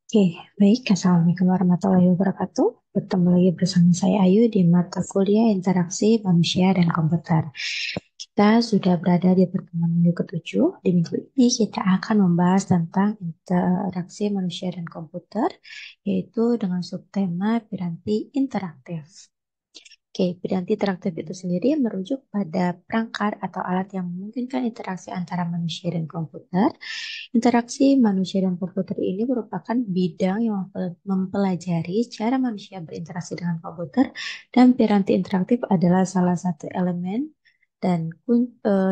Oke, baik. Assalamualaikum warahmatullahi wabarakatuh. Bertemu lagi bersama saya Ayu di mata kuliah Interaksi Manusia dan Komputer. Kita sudah berada di pertemuan minggu ketujuh. Di minggu ini kita akan membahas tentang interaksi manusia dan komputer, yaitu dengan subtema piranti interaktif. Oke, piranti interaktif itu sendiri merujuk pada perangkat atau alat yang memungkinkan interaksi antara manusia dan komputer. Interaksi manusia dan komputer ini merupakan bidang yang mempelajari cara manusia berinteraksi dengan komputer, dan piranti interaktif adalah salah satu elemen. Dan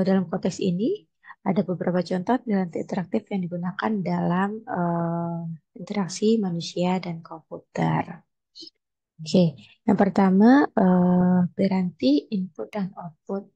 dalam konteks ini ada beberapa contoh piranti interaktif yang digunakan dalam interaksi manusia dan komputer. Oke, yang pertama piranti input dan output.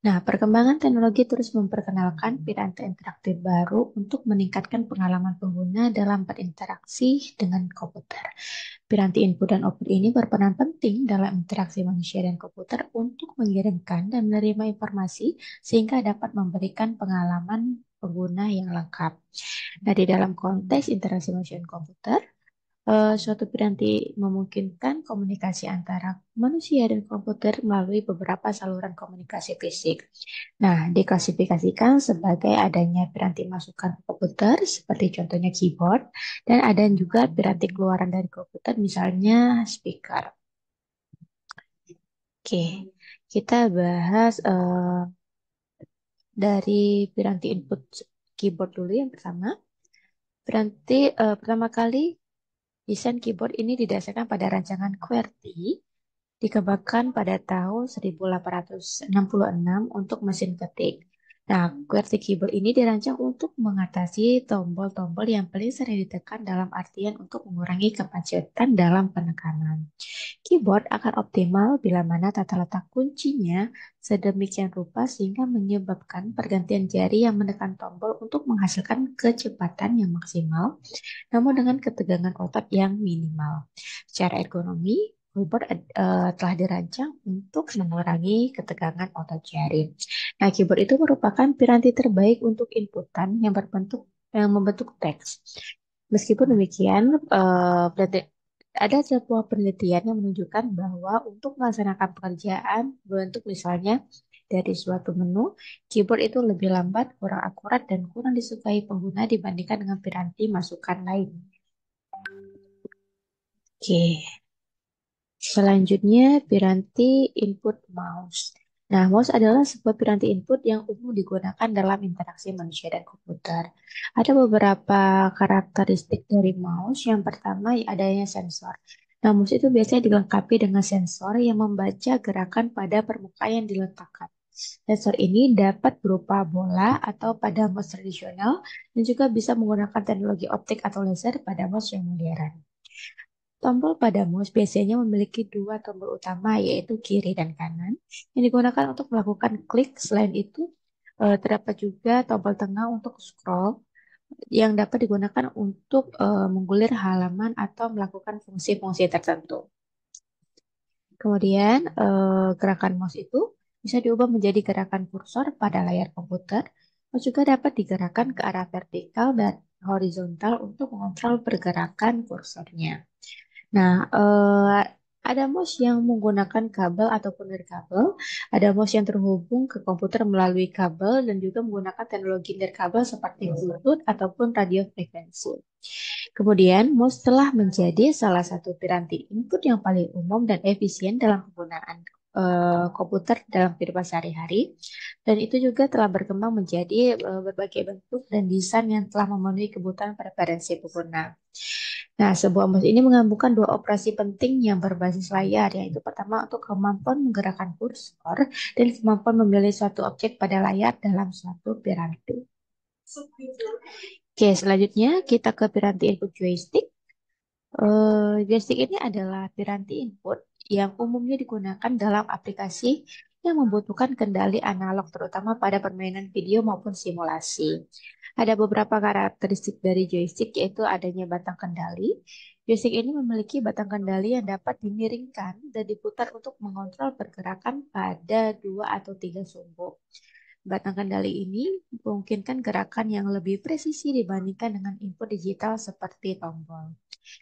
Nah, perkembangan teknologi terus memperkenalkan piranti interaktif baru untuk meningkatkan pengalaman pengguna dalam berinteraksi dengan komputer. Piranti input dan output ini berperan penting dalam interaksi manusia dan komputer untuk mengirimkan dan menerima informasi sehingga dapat memberikan pengalaman pengguna yang lengkap. Nah, di dalam konteks interaksi manusia dan komputer, suatu piranti memungkinkan komunikasi antara manusia dan komputer melalui beberapa saluran komunikasi fisik. Nah, diklasifikasikan sebagai adanya piranti masukan komputer, seperti contohnya keyboard, dan ada juga piranti keluaran dari komputer, misalnya speaker. Oke, kita bahas dari piranti input keyboard dulu yang pertama. Pertama kali desain keyboard ini didasarkan pada rancangan QWERTY, dikembangkan pada tahun 1866 untuk mesin ketik. Nah, QWERTY keyboard ini dirancang untuk mengatasi tombol-tombol yang paling sering ditekan dalam artian untuk mengurangi kemacetan dalam penekanan. Keyboard akan optimal bila mana tata letak kuncinya sedemikian rupa sehingga menyebabkan pergantian jari yang menekan tombol untuk menghasilkan kecepatan yang maksimal, namun dengan ketegangan otot yang minimal. Secara ergonomi, keyboard telah dirancang untuk mengurangi ketegangan otot jari. Nah, keyboard itu merupakan piranti terbaik untuk inputan yang membentuk teks. Meskipun demikian, ada sebuah penelitian yang menunjukkan bahwa untuk melaksanakan pekerjaan bentuk misalnya dari suatu menu, keyboard itu lebih lambat, kurang akurat, dan kurang disukai pengguna dibandingkan dengan piranti masukan lain. Oke, selanjutnya piranti input mouse. Nah, mouse adalah sebuah piranti input yang umum digunakan dalam interaksi manusia dan komputer. Ada beberapa karakteristik dari mouse. Yang pertama, adanya sensor. Nah, mouse itu biasanya dilengkapi dengan sensor yang membaca gerakan pada permukaan yang diletakkan. Sensor ini dapat berupa bola atau pada mouse tradisional, dan juga bisa menggunakan teknologi optik atau laser pada mouse yang modern. Tombol pada mouse biasanya memiliki dua tombol utama, yaitu kiri dan kanan, yang digunakan untuk melakukan klik. Selain itu, terdapat juga tombol tengah untuk scroll, yang dapat digunakan untuk menggulir halaman atau melakukan fungsi-fungsi tertentu. Kemudian, gerakan mouse itu bisa diubah menjadi gerakan kursor pada layar komputer, atau juga dapat digerakkan ke arah vertikal dan horizontal untuk mengontrol pergerakan kursornya. Nah, ada mouse yang menggunakan kabel ataupun nirkabel, ada mouse yang terhubung ke komputer melalui kabel, dan juga menggunakan teknologi nirkabel seperti Bluetooth ataupun radio frekuensi. Kemudian, mouse telah menjadi salah satu piranti input yang paling umum dan efisien dalam penggunaan komputer dalam kehidupan sehari-hari, dan itu juga telah berkembang menjadi berbagai bentuk dan desain yang telah memenuhi kebutuhan preferensi pengguna. Nah, sebuah mouse ini menggabungkan dua operasi penting yang berbasis layar, yaitu pertama untuk kemampuan menggerakkan kursor dan kemampuan memilih suatu objek pada layar dalam suatu piranti. Oke, selanjutnya kita ke piranti input joystick. Joystick ini adalah piranti input yang umumnya digunakan dalam aplikasi yang membutuhkan kendali analog, terutama pada permainan video maupun simulasi. Ada beberapa karakteristik dari joystick, yaitu adanya batang kendali. Joystick ini memiliki batang kendali yang dapat dimiringkan dan diputar untuk mengontrol pergerakan pada dua atau tiga sumbu. Batang kendali ini memungkinkan gerakan yang lebih presisi dibandingkan dengan input digital seperti tombol.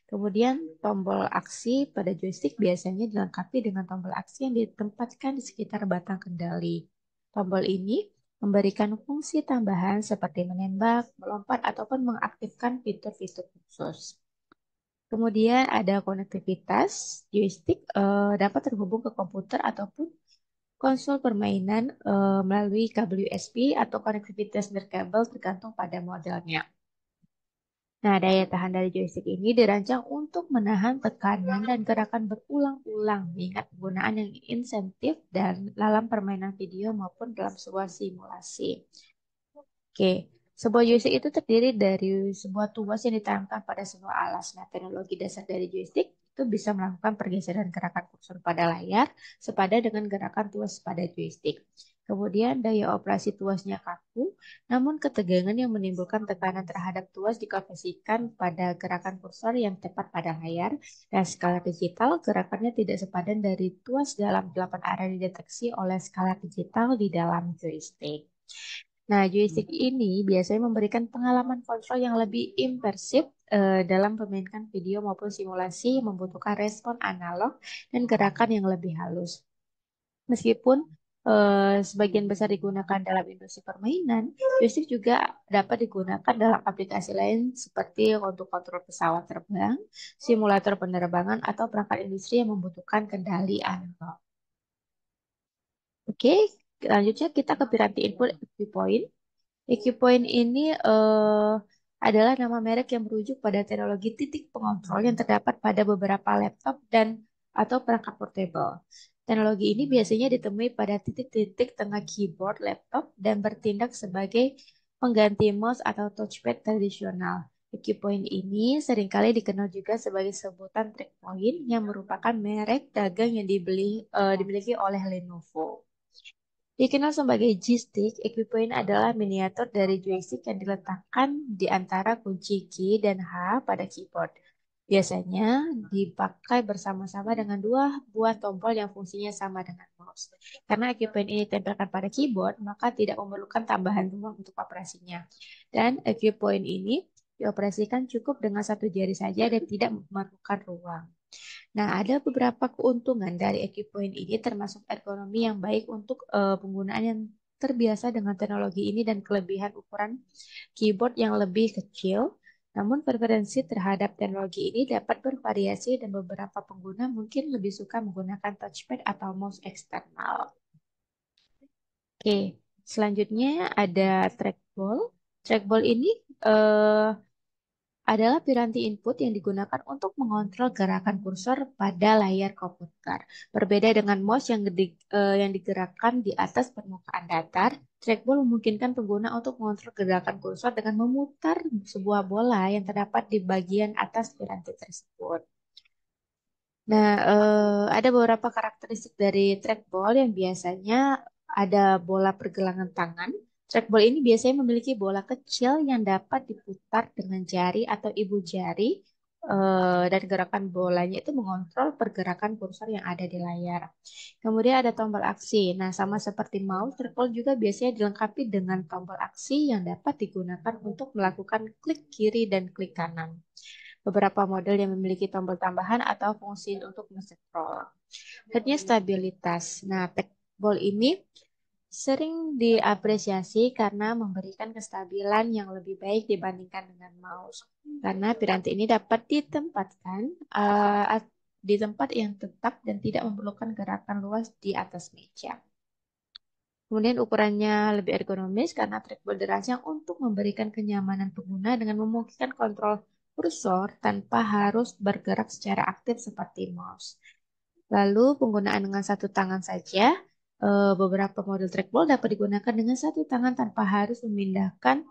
Kemudian tombol aksi pada joystick biasanya dilengkapi dengan tombol aksi yang ditempatkan di sekitar batang kendali. Tombol ini memberikan fungsi tambahan seperti menembak, melompat, ataupun mengaktifkan fitur-fitur khusus. Kemudian ada konektivitas, joystick dapat terhubung ke komputer ataupun konsol permainan melalui kabel USB atau konektivitas nirkabel tergantung pada modelnya. Nah, daya tahan dari joystick ini dirancang untuk menahan tekanan dan gerakan berulang-ulang mengingat penggunaan yang insentif dan dalam permainan video maupun dalam sebuah simulasi. Oke, sebuah joystick itu terdiri dari sebuah tuas yang ditanamkan pada sebuah alas. Nah, teknologi dasar dari joystick itu bisa melakukan pergeseran gerakan kursor pada layar sepadan dengan gerakan tuas pada joystick. Kemudian daya operasi tuasnya kaku, namun ketegangan yang menimbulkan tekanan terhadap tuas dikonversikan pada gerakan kursor yang tepat pada layar. Dan skala digital, gerakannya tidak sepadan dari tuas dalam 8 area dideteksi oleh skala digital di dalam joystick. Nah, joystick ini biasanya memberikan pengalaman kontrol yang lebih imersif dalam memainkan video maupun simulasi yang membutuhkan respon analog dan gerakan yang lebih halus. Meskipun sebagian besar digunakan dalam industri permainan, joystick juga dapat digunakan dalam aplikasi lain seperti untuk kontrol pesawat terbang, simulator penerbangan, atau perangkat industri yang membutuhkan kendali analog. Oke, selanjutnya kita ke piranti input point. EQ Point ini adalah nama merek yang merujuk pada teknologi titik pengontrol yang terdapat pada beberapa laptop dan atau perangkat portable. Teknologi ini biasanya ditemui pada titik-titik tengah keyboard laptop dan bertindak sebagai pengganti mouse atau touchpad tradisional. EQ Point ini seringkali dikenal juga sebagai sebutan trackpoint yang merupakan merek dagang yang dimiliki oleh Lenovo. Dikenal sebagai G-stick, Equipoint adalah miniatur dari joystick yang diletakkan di antara kunci Q dan H pada keyboard. Biasanya dipakai bersama-sama dengan dua buah tombol yang fungsinya sama dengan mouse. Karena Equipoint ini ditempelkan pada keyboard, maka tidak memerlukan tambahan ruang untuk operasinya. Dan Equipoint ini dioperasikan cukup dengan satu jari saja dan tidak memerlukan ruang. Nah, ada beberapa keuntungan dari Equipoint ini termasuk ergonomi yang baik untuk penggunaan yang terbiasa dengan teknologi ini dan kelebihan ukuran keyboard yang lebih kecil. Namun preferensi terhadap teknologi ini dapat bervariasi dan beberapa pengguna mungkin lebih suka menggunakan touchpad atau mouse eksternal. Oke, selanjutnya ada trackball. Trackball ini eh, adalah piranti input yang digunakan untuk mengontrol gerakan kursor pada layar komputer. Berbeda dengan mouse yang digerakkan di atas permukaan datar, trackball memungkinkan pengguna untuk mengontrol gerakan kursor dengan memutar sebuah bola yang terdapat di bagian atas piranti tersebut. Nah, ada beberapa karakteristik dari trackball yang biasanya ada bola pergelangan tangan. Trackball ini biasanya memiliki bola kecil yang dapat diputar dengan jari atau ibu jari, dan gerakan bolanya itu mengontrol pergerakan kursor yang ada di layar. Kemudian ada tombol aksi. Nah, sama seperti mouse, trackball juga biasanya dilengkapi dengan tombol aksi yang dapat digunakan untuk melakukan klik kiri dan klik kanan. Beberapa model yang memiliki tombol tambahan atau fungsi untuk men-scroll. Selanjutnya stabilitas. Nah, trackball ini sering diapresiasi karena memberikan kestabilan yang lebih baik dibandingkan dengan mouse. Karena piranti ini dapat ditempatkan di tempat yang tetap dan tidak memerlukan gerakan luas di atas meja. Kemudian ukurannya lebih ergonomis karena trackball dirancang untuk memberikan kenyamanan pengguna dengan memungkinkan kontrol kursor tanpa harus bergerak secara aktif seperti mouse. Lalu penggunaan dengan satu tangan saja, beberapa model trackball dapat digunakan dengan satu tangan tanpa harus memindahkan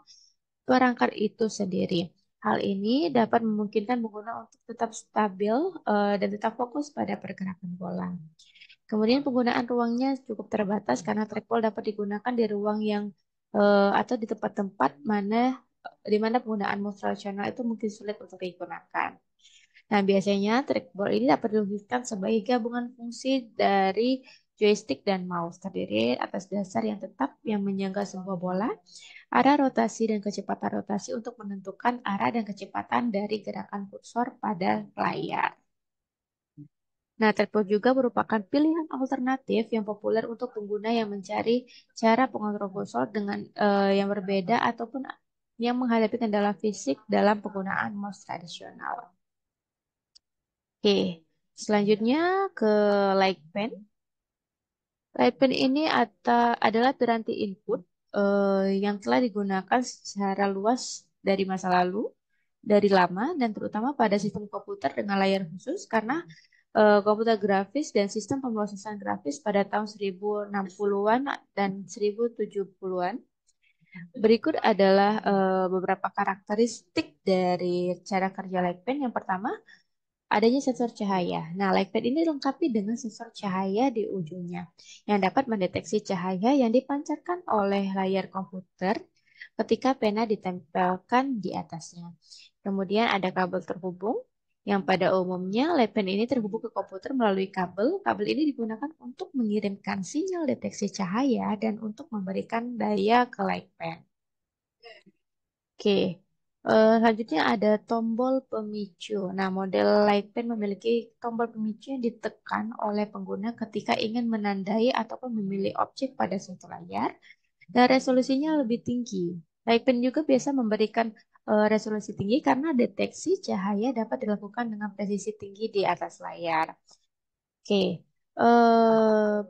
perangkat itu sendiri. Hal ini dapat memungkinkan pengguna untuk tetap stabil dan tetap fokus pada pergerakan bola. Kemudian penggunaan ruangnya cukup terbatas karena trackball dapat digunakan di ruang yang atau di tempat-tempat di mana penggunaan mouse tradisional itu mungkin sulit untuk digunakan. Nah, biasanya trackball ini dapat diwujudkan sebagai gabungan fungsi dari joystick dan mouse terdiri atas dasar yang tetap yang menyangga sebuah bola, arah rotasi dan kecepatan rotasi untuk menentukan arah dan kecepatan dari gerakan kursor pada layar. Nah, trackball juga merupakan pilihan alternatif yang populer untuk pengguna yang mencari cara pengontrol kursor dengan yang berbeda ataupun yang menghadapi kendala fisik dalam penggunaan mouse tradisional. Oke, selanjutnya ke Like Pen. Like Pen ini adalah piranti input yang telah digunakan secara luas dari masa lalu, dari lama, dan terutama pada sistem komputer dengan layar khusus karena komputer grafis dan sistem pemrosesan grafis pada tahun 1060-an dan 1070-an. Berikut adalah beberapa karakteristik dari cara kerja Like Pen. Yang pertama, adanya sensor cahaya. Nah, LightPad ini dilengkapi dengan sensor cahaya di ujungnya yang dapat mendeteksi cahaya yang dipancarkan oleh layar komputer ketika pena ditempelkan di atasnya. Kemudian ada kabel terhubung yang pada umumnya LightPad ini terhubung ke komputer melalui kabel. Kabel ini digunakan untuk mengirimkan sinyal deteksi cahaya dan untuk memberikan daya ke LightPad. Oke, selanjutnya ada tombol pemicu. Nah, model light pen memiliki tombol pemicu yang ditekan oleh pengguna ketika ingin menandai ataupun memilih objek pada suatu layar, dan resolusinya lebih tinggi. Light pen juga biasa memberikan resolusi tinggi karena deteksi cahaya dapat dilakukan dengan presisi tinggi di atas layar. Oke,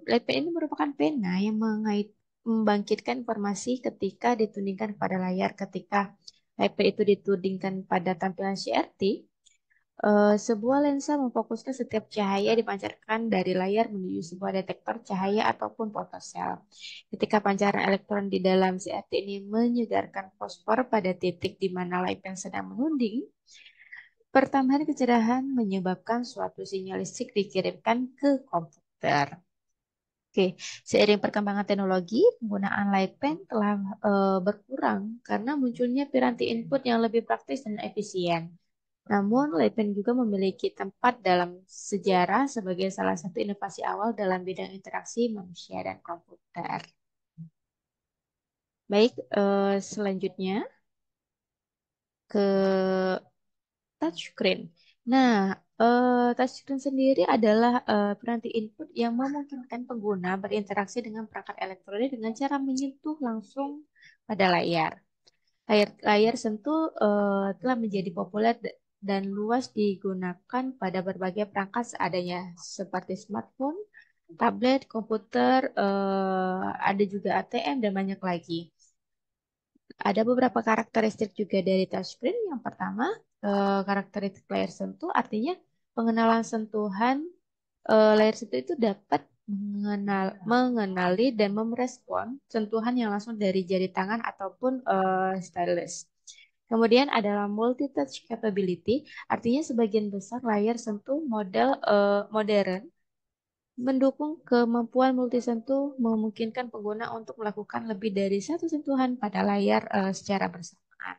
light pen ini merupakan pena yang membangkitkan informasi ketika ditudingkan pada layar. Ketika light pen itu ditudingkan pada tampilan CRT, sebuah lensa memfokuskan setiap cahaya dipancarkan dari layar menuju sebuah detektor cahaya ataupun fotosel. Ketika pancaran elektron di dalam CRT ini menyegarkan fosfor pada titik di mana light pen sedang menuding, pertambahan kecerahan menyebabkan suatu sinyal listrik dikirimkan ke komputer. Oke, seiring perkembangan teknologi, penggunaan light pen telah berkurang karena munculnya piranti input yang lebih praktis dan efisien. Namun, light pen juga memiliki tempat dalam sejarah sebagai salah satu inovasi awal dalam bidang interaksi manusia dan komputer. Baik, selanjutnya ke touchscreen. Nah, touchscreen sendiri adalah piranti input yang memungkinkan pengguna berinteraksi dengan perangkat elektronik dengan cara menyentuh langsung pada layar. Layar sentuh telah menjadi populer dan luas digunakan pada berbagai perangkat seadanya, seperti smartphone, tablet, komputer, ada juga ATM, dan banyak lagi. Ada beberapa karakteristik juga dari touchscreen. Yang pertama, karakteristik layar sentuh, artinya pengenalan sentuhan layar sentuh itu dapat mengenali dan merespon sentuhan yang langsung dari jari tangan ataupun stylus. Kemudian adalah multi-touch capability, artinya sebagian besar layar sentuh model modern mendukung kemampuan multisentuh memungkinkan pengguna untuk melakukan lebih dari satu sentuhan pada layar secara bersamaan.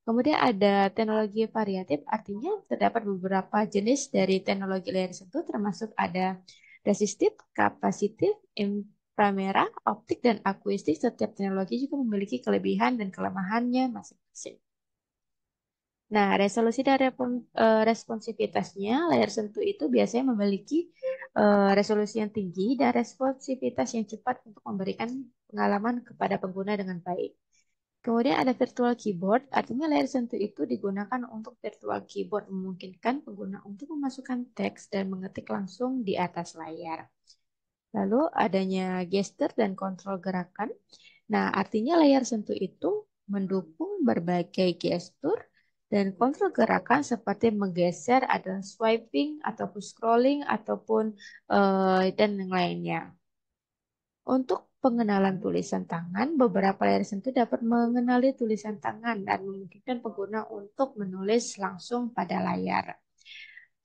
Kemudian ada teknologi variatif, artinya terdapat beberapa jenis dari teknologi layar sentuh, termasuk ada resistif, kapasitif, inframerah, optik, dan akustik. Setiap teknologi juga memiliki kelebihan dan kelemahannya masing-masing. Nah, resolusi dan responsivitasnya, layar sentuh itu biasanya memiliki resolusi yang tinggi dan responsivitas yang cepat untuk memberikan pengalaman kepada pengguna dengan baik. Kemudian ada virtual keyboard, artinya layar sentuh itu digunakan untuk virtual keyboard, memungkinkan pengguna untuk memasukkan teks dan mengetik langsung di atas layar. Lalu adanya gesture dan kontrol gerakan. Nah, artinya layar sentuh itu mendukung berbagai gestur dan kontrol gerakan seperti menggeser, ada swiping ataupun scrolling ataupun dan yang lainnya. Untuk pengenalan tulisan tangan, beberapa layar sentuh dapat mengenali tulisan tangan dan memungkinkan pengguna untuk menulis langsung pada layar.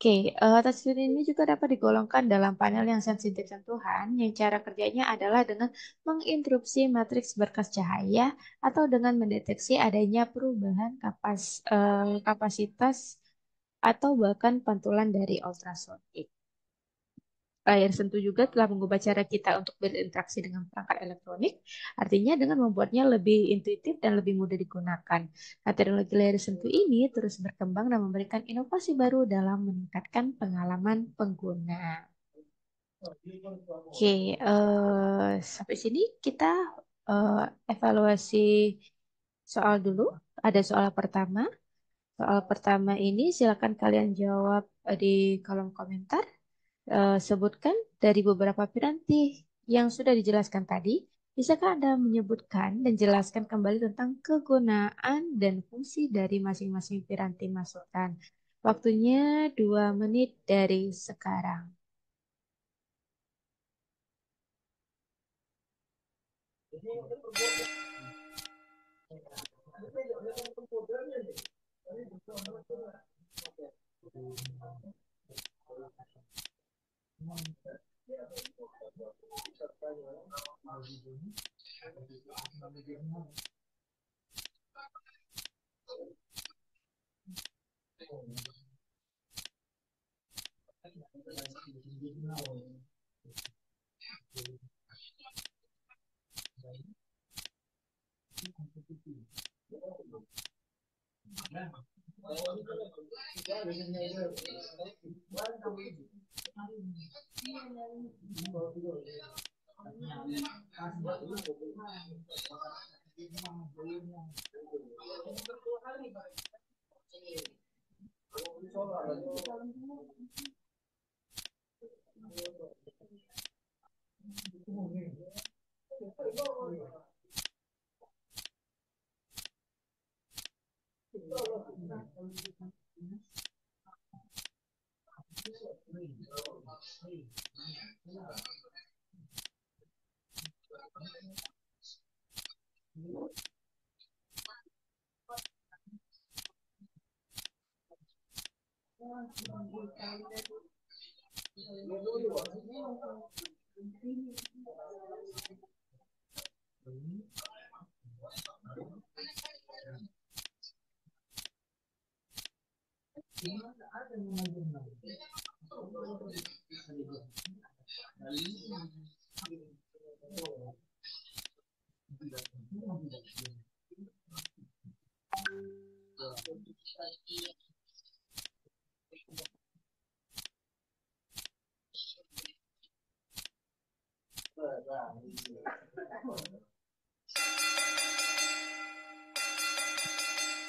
Oke, touchscreen ini juga dapat digolongkan dalam panel yang sensitif sentuhan, yang cara kerjanya adalah dengan menginterupsi matriks berkas cahaya atau dengan mendeteksi adanya perubahan kapasitas atau bahkan pantulan dari ultrasonik. layar sentuh juga telah mengubah cara kita untuk berinteraksi dengan perangkat elektronik, artinya dengan membuatnya lebih intuitif dan lebih mudah digunakan. Nah, teknologi layar sentuh ini terus berkembang dan memberikan inovasi baru dalam meningkatkan pengalaman pengguna. Oke, sampai sini kita eh, evaluasi soal dulu. Ada soal pertama. Soal pertama ini silakan kalian jawab di kolom komentar. Sebutkan dari beberapa piranti yang sudah dijelaskan tadi, bisakah Anda menyebutkan dan jelaskan kembali tentang kegunaan dan fungsi dari masing-masing piranti masukan? Waktunya 2 menit dari sekarang.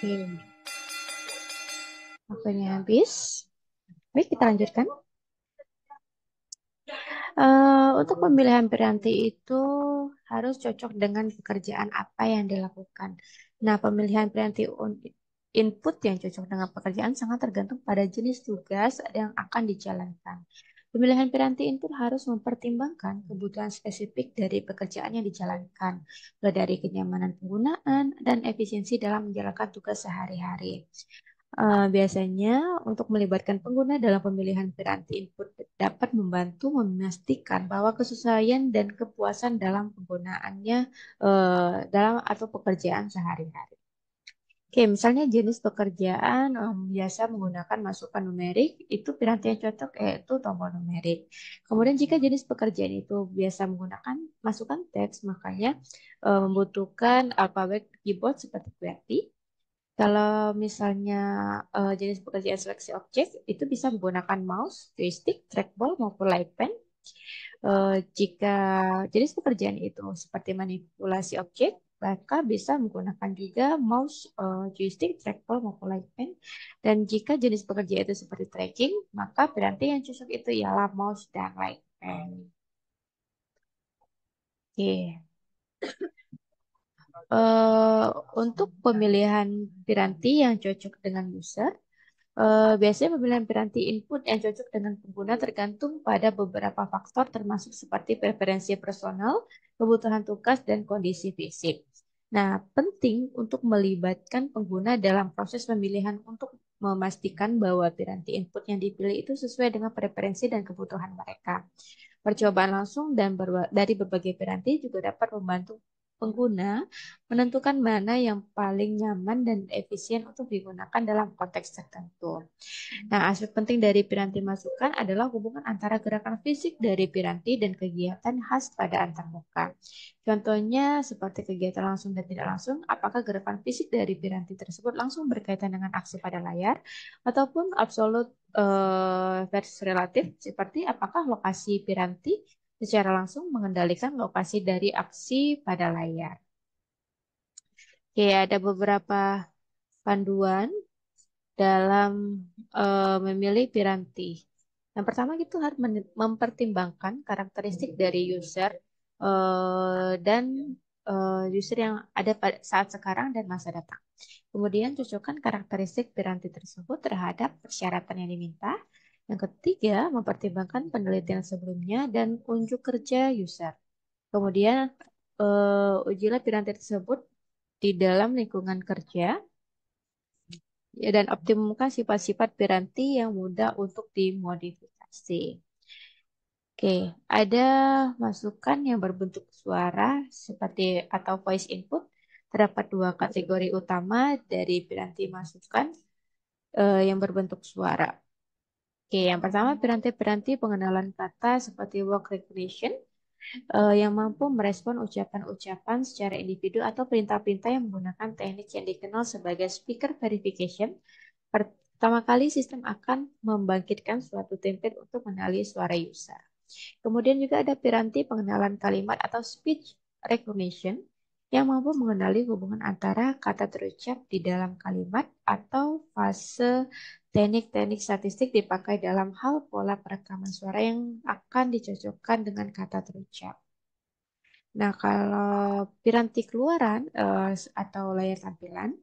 Oke, waktunya habis. Baik, kita lanjutkan. Untuk pemilihan piranti itu harus cocok dengan pekerjaan apa yang dilakukan. Nah, pemilihan piranti input yang cocok dengan pekerjaan sangat tergantung pada jenis tugas yang akan dijalankan. Pemilihan piranti input harus mempertimbangkan kebutuhan spesifik dari pekerjaan yang dijalankan, mulai dari kenyamanan penggunaan dan efisiensi dalam menjalankan tugas sehari-hari. Biasanya untuk melibatkan pengguna dalam pemilihan piranti input dapat membantu memastikan bahwa kesesuaian dan kepuasan dalam penggunaannya dalam atau pekerjaan sehari-hari. Oke, misalnya jenis pekerjaan biasa menggunakan masukan numerik, itu piranti yang cocok yaitu tombol numerik. Kemudian jika jenis pekerjaan itu biasa menggunakan masukan teks, makanya membutuhkan alfabet keyboard seperti QWERTY. Kalau misalnya jenis pekerjaan seleksi objek itu bisa menggunakan mouse, joystick, trackball maupun light pen. Jika jenis pekerjaan itu seperti manipulasi objek, maka bisa menggunakan juga mouse, joystick, trackball maupun light pen. Dan jika jenis pekerjaan itu seperti tracking, maka piranti yang cocok itu ialah mouse dan light pen. Oke. Eh, untuk pemilihan piranti yang cocok dengan user, biasanya pemilihan piranti input yang cocok dengan pengguna tergantung pada beberapa faktor termasuk seperti preferensi personal, kebutuhan tugas, dan kondisi fisik. Nah, penting untuk melibatkan pengguna dalam proses pemilihan untuk memastikan bahwa piranti input yang dipilih itu sesuai dengan preferensi dan kebutuhan mereka. Percobaan langsung dan dari berbagai piranti juga dapat membantu pengguna menentukan mana yang paling nyaman dan efisien untuk digunakan dalam konteks tertentu. Nah, aspek penting dari piranti masukan adalah hubungan antara gerakan fisik dari piranti dan kegiatan khas pada antarmuka. Contohnya seperti kegiatan langsung dan tidak langsung, apakah gerakan fisik dari piranti tersebut langsung berkaitan dengan aksi pada layar, ataupun absolut versus relatif, seperti apakah lokasi piranti secara langsung mengendalikan lokasi dari aksi pada layar. Oke, ada beberapa panduan dalam memilih piranti. Yang pertama itu harus mempertimbangkan karakteristik dari user dan user yang ada pada saat sekarang dan masa datang. Kemudian cocokkan karakteristik piranti tersebut terhadap persyaratan yang diminta. Yang ketiga, mempertimbangkan penelitian sebelumnya dan unjuk kerja user. Kemudian ujilah piranti tersebut di dalam lingkungan kerja ya, dan optimumkan sifat-sifat piranti yang mudah untuk dimodifikasi. Oke, ada masukan yang berbentuk suara seperti atau voice input. Terdapat dua kategori utama dari piranti masukan yang berbentuk suara. Oke, yang pertama piranti-piranti pengenalan kata seperti word recognition yang mampu merespon ucapan-ucapan secara individu atau perintah-perintah yang menggunakan teknik yang dikenal sebagai speaker verification. Pertama kali sistem akan membangkitkan suatu template untuk mengenali suara user. Kemudian juga ada piranti pengenalan kalimat atau speech recognition yang mampu mengenali hubungan antara kata terucap di dalam kalimat atau fase teknik-teknik statistik dipakai dalam hal pola perekaman suara yang akan dicocokkan dengan kata terucap. Nah, kalau piranti keluaran atau layar tampilan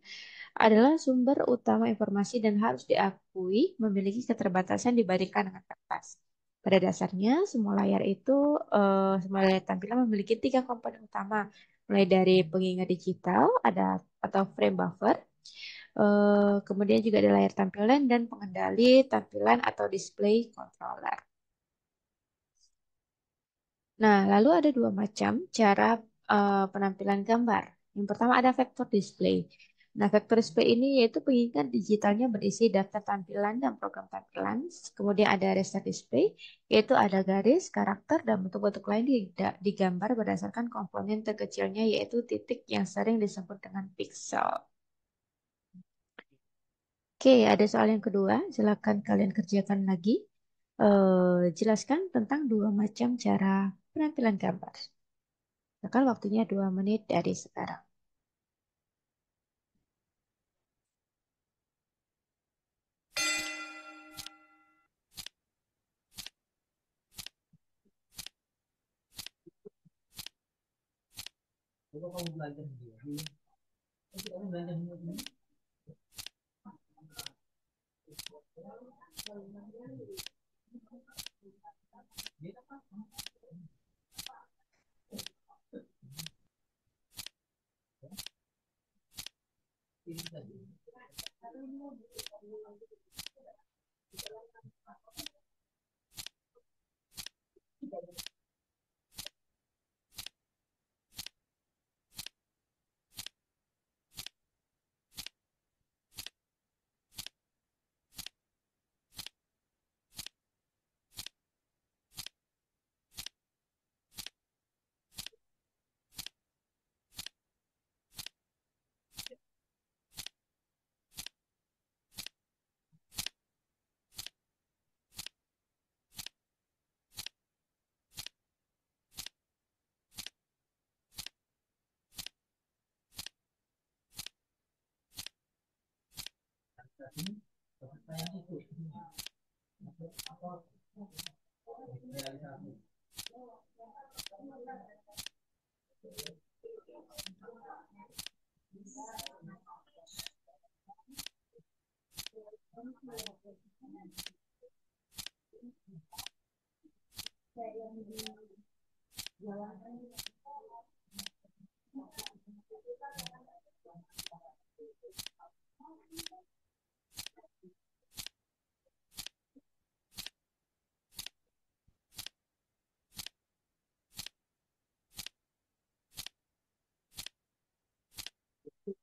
adalah sumber utama informasi dan harus diakui memiliki keterbatasan dibandingkan dengan kertas. Pada dasarnya, semua layar tampilan memiliki tiga komponen utama, mulai dari pengingat digital, ada atau frame buffer, kemudian juga ada layar tampilan dan pengendali tampilan atau display controller. Nah, lalu ada dua macam cara penampilan gambar. Yang pertama ada vector display. Nah, vector display ini yaitu pengingat digitalnya berisi daftar tampilan dan program tampilan. Kemudian ada raster display, yaitu ada garis, karakter, dan bentuk-bentuk lain digambar berdasarkan komponen terkecilnya, yaitu titik yang sering disebut dengan pixel. Oke, ada soal yang kedua. Silakan kalian kerjakan lagi. Jelaskan tentang dua macam cara penampilan gambar. Bakal waktunya 2 menit dari sekarang.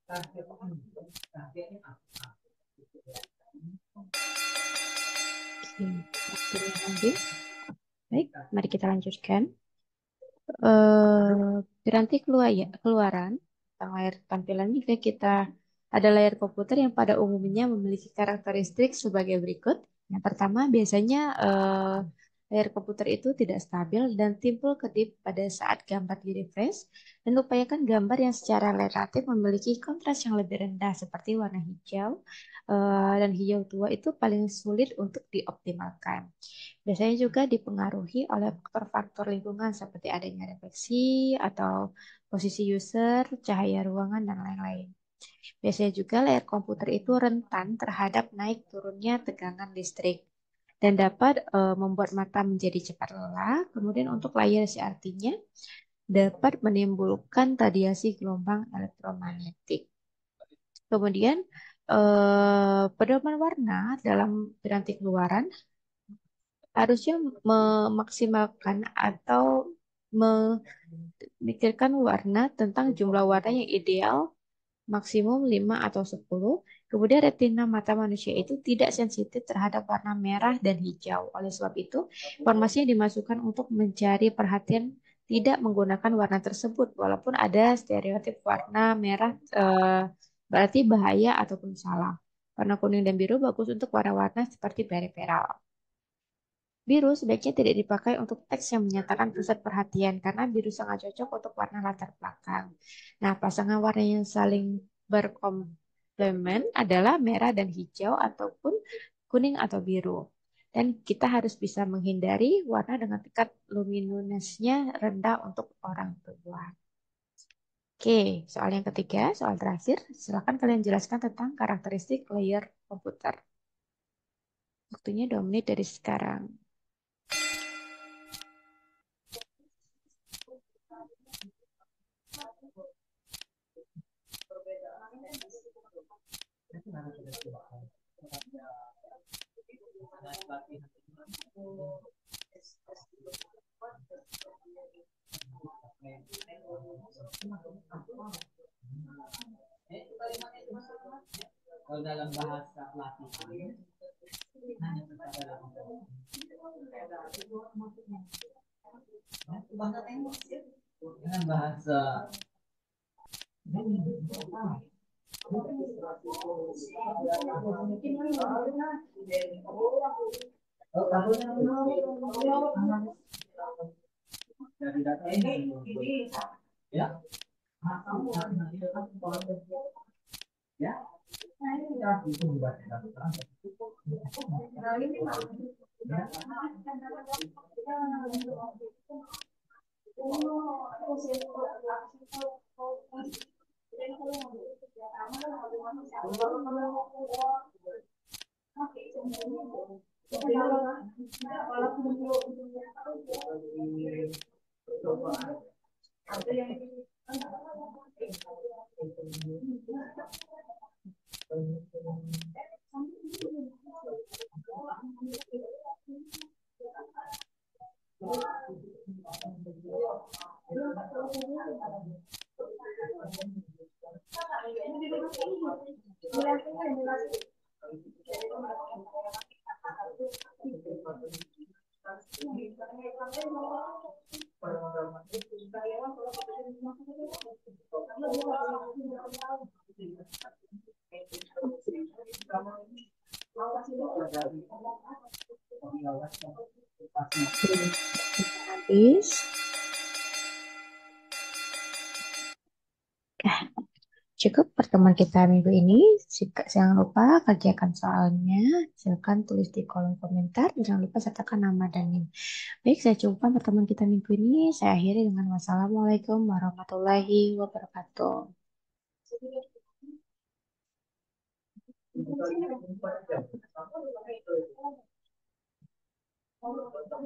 Oke, waktunya habis. Baik, mari kita lanjutkan. Piranti keluaran tentang layar tampilan jika kita ada layar komputer yang pada umumnya memiliki karakteristik sebagai berikut. Yang pertama, biasanya layar komputer itu tidak stabil dan timbul kedip pada saat gambar di refresh, dan upayakan gambar yang secara relatif memiliki kontras yang lebih rendah seperti warna hijau dan hijau tua itu paling sulit untuk dioptimalkan. Biasanya juga dipengaruhi oleh faktor-faktor lingkungan seperti adanya refleksi atau posisi user, cahaya ruangan, dan lain-lain. Biasanya juga layar komputer itu rentan terhadap naik turunnya tegangan listrik dan dapat membuat mata menjadi cepat lelah. Kemudian untuk layar artinya dapat menimbulkan radiasi gelombang elektromagnetik. Kemudian pedoman warna dalam piranti keluaran harusnya memaksimalkan atau memikirkan warna tentang jumlah warna yang ideal maksimum 5 atau 10. Kemudian retina mata manusia itu tidak sensitif terhadap warna merah dan hijau. Oleh sebab itu, informasi yang dimasukkan untuk mencari perhatian tidak menggunakan warna tersebut walaupun ada stereotip warna merah berarti bahaya ataupun salah. Warna kuning dan biru bagus untuk warna-warna seperti periferal. Biru sebaiknya tidak dipakai untuk teks yang menyatakan pusat perhatian karena biru sangat cocok untuk warna latar belakang. Nah, pasangan warna yang saling berkomplement adalah merah dan hijau ataupun kuning atau biru. Dan kita harus bisa menghindari warna dengan tingkat luminosnya rendah untuk orang tua. Oke, soal yang ketiga, soal terakhir. Silakan kalian jelaskan tentang karakteristik layar komputer. Waktunya 2 menit dari sekarang. Habis. Cukup pertemuan kita minggu ini. Jangan lupa kerjakan soalnya. Silakan tulis di kolom komentar. Jangan lupa sertakan nama dan NIM. Baik, saya jumpa pertemuan kita minggu ini. Saya akhiri dengan wassalamualaikum warahmatullahi wabarakatuh.